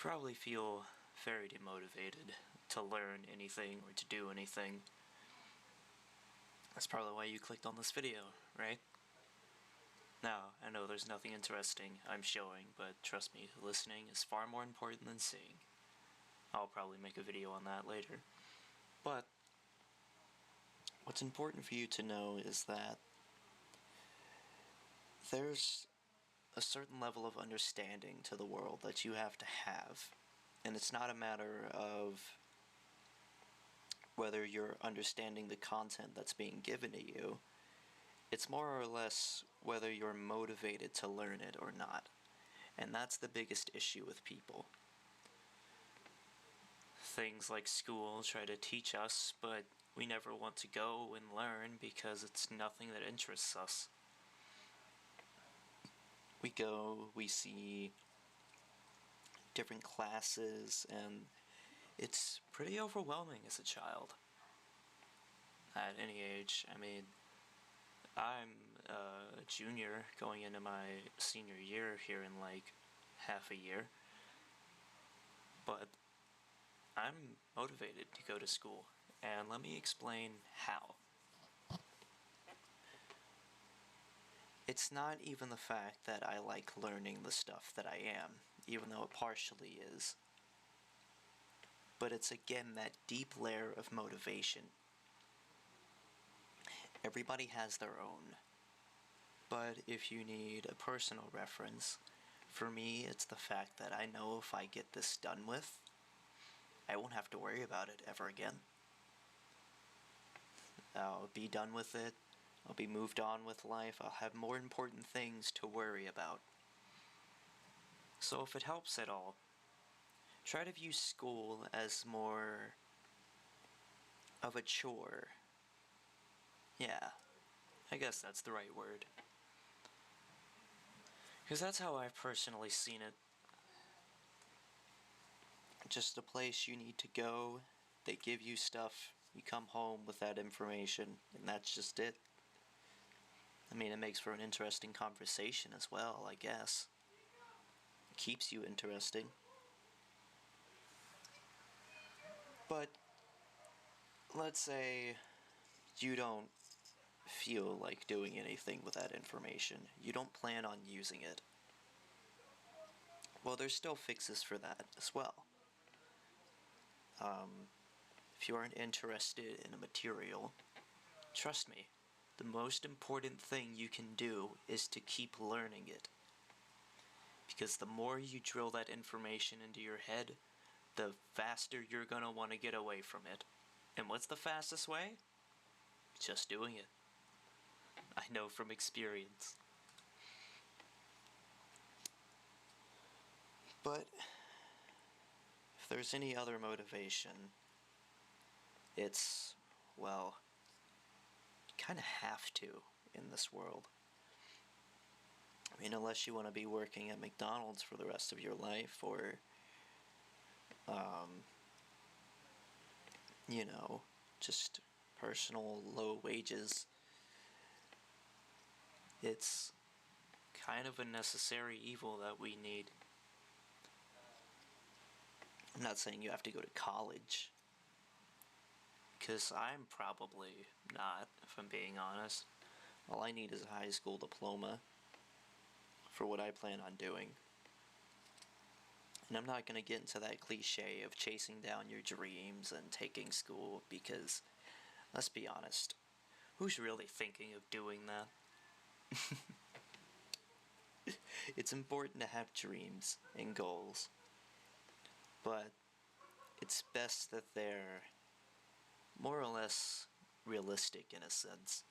probably feel very demotivated to learn anything or to do anything. That's probably why you clicked on this video, right? Now, I know there's nothing interesting I'm showing, but trust me, listening is far more important than seeing. I'll probably make a video on that later. But what's important for you to know is that there's a certain level of understanding to the world that you have to have. And it's not a matter of whether you're understanding the content that's being given to you. It's more or less whether you're motivated to learn it or not. And that's the biggest issue with people. Things like school try to teach us, but we never want to go and learn because it's nothing that interests us. We go, we see different classes, and it's pretty overwhelming as a child. At any age, I mean, I'm a junior going into my senior year here in like half a year, but I'm motivated to go to school, and let me explain how. It's not even the fact that I like learning the stuff that I am, even though it partially is, but it's again that deep layer of motivation. Everybody has their own, but if you need a personal reference, for me it's the fact that I know if I get this done with, I won't have to worry about it ever again. I'll be done with it, I'll be moved on with life, I'll have more important things to worry about. So if it helps at all, try to view school as more of a chore. Yeah, I guess that's the right word. Because that's how I've personally seen it. Just a place you need to go, they give you stuff, you come home with that information, and that's just it. I mean, it makes for an interesting conversation as well, I guess. It keeps you interesting. But let's say you don't feel like doing anything with that information. You don't plan on using it. Well, there's still fixes for that as well. If you aren't interested in a material, trust me, the most important thing you can do is to keep learning it. Because the more you drill that information into your head, the faster you're gonna want to get away from it. And what's the fastest way? Just doing it. I know from experience. But if there's any other motivation, it's, well, you kind of have to in this world. I mean, unless you want to be working at McDonald's for the rest of your life, or, just personal low wages. It's kind of a necessary evil that we need. I'm not saying you have to go to college, because I'm probably not, if I'm being honest. All I need is a high school diploma for what I plan on doing. And I'm not going to get into that cliche of chasing down your dreams and taking school, because, let's be honest, who's really thinking of doing that? It's important to have dreams and goals, but it's best that they're more or less realistic in a sense.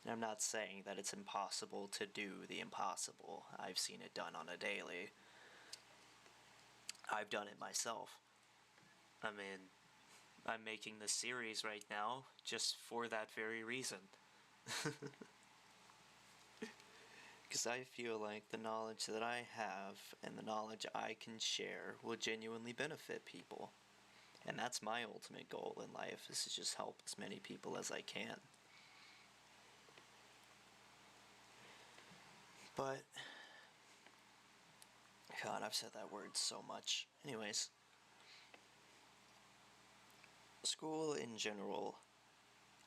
And I'm not saying that it's impossible to do the impossible. I've seen it done on a daily. I've done it myself. I mean, I'm making this series right now just for that very reason. Because I feel like the knowledge that I have and the knowledge I can share will genuinely benefit people. And that's my ultimate goal in life, is to just help as many people as I can. But God, I've said that word so much. Anyways, school in general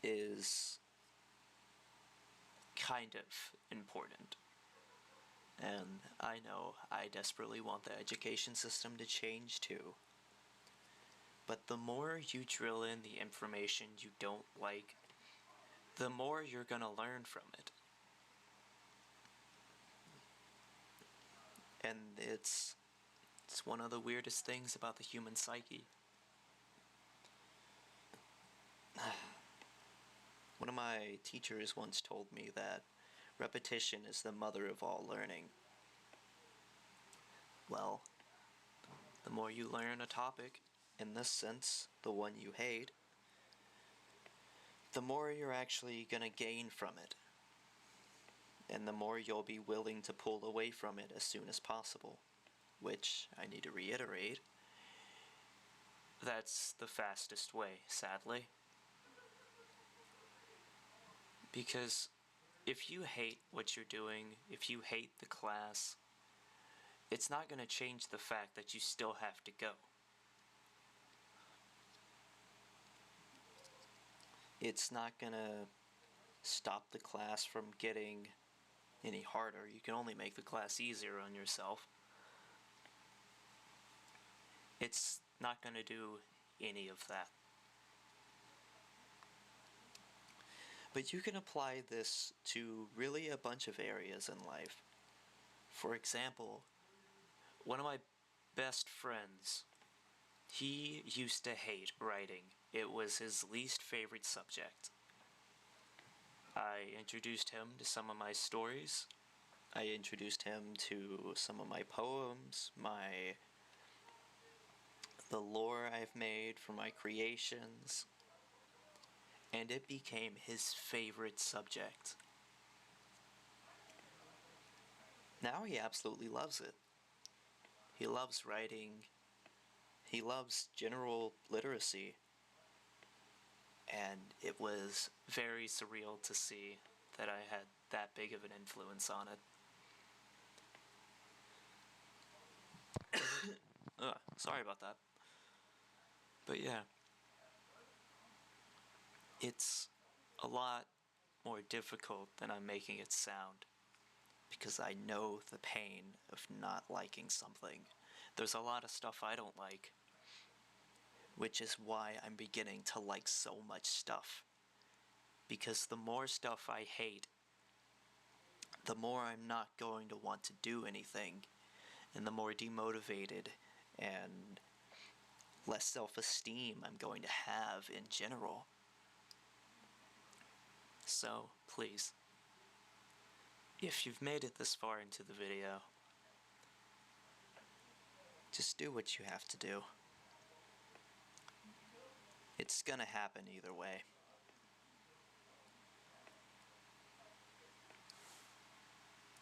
is kind of important. And I know I desperately want the education system to change too. But the more you drill in the information you don't like, the more you're gonna learn from it. And it's one of the weirdest things about the human psyche. One of my teachers once told me that repetition is the mother of all learning. Well, the more you learn a topic, in this sense, the one you hate, the more you're actually gonna gain from it. And the more you'll be willing to pull away from it as soon as possible. Which, I need to reiterate, that's the fastest way, sadly. Because if you hate what you're doing, if you hate the class, it's not going to change the fact that you still have to go. It's not going to stop the class from getting any harder. You can only make the class easier on yourself. It's not going to do any of that. But you can apply this to really a bunch of areas in life. For example, one of my best friends, he used to hate writing. It was his least favorite subject. I introduced him to some of my stories. I introduced him to some of my poems, the lore I've made for my creations, and it became his favorite subject. Now he absolutely loves it. He loves writing. He loves general literacy. And it was very surreal to see that I had that big of an influence on it. Sorry about that. But yeah, it's a lot more difficult than I'm making it sound, because I know the pain of not liking something. There's a lot of stuff I don't like, which is why I'm beginning to like so much stuff. Because the more stuff I hate, the more I'm not going to want to do anything, and the more demotivated and less self-esteem I'm going to have in general. So, please, if you've made it this far into the video, just do what you have to do. It's gonna happen either way.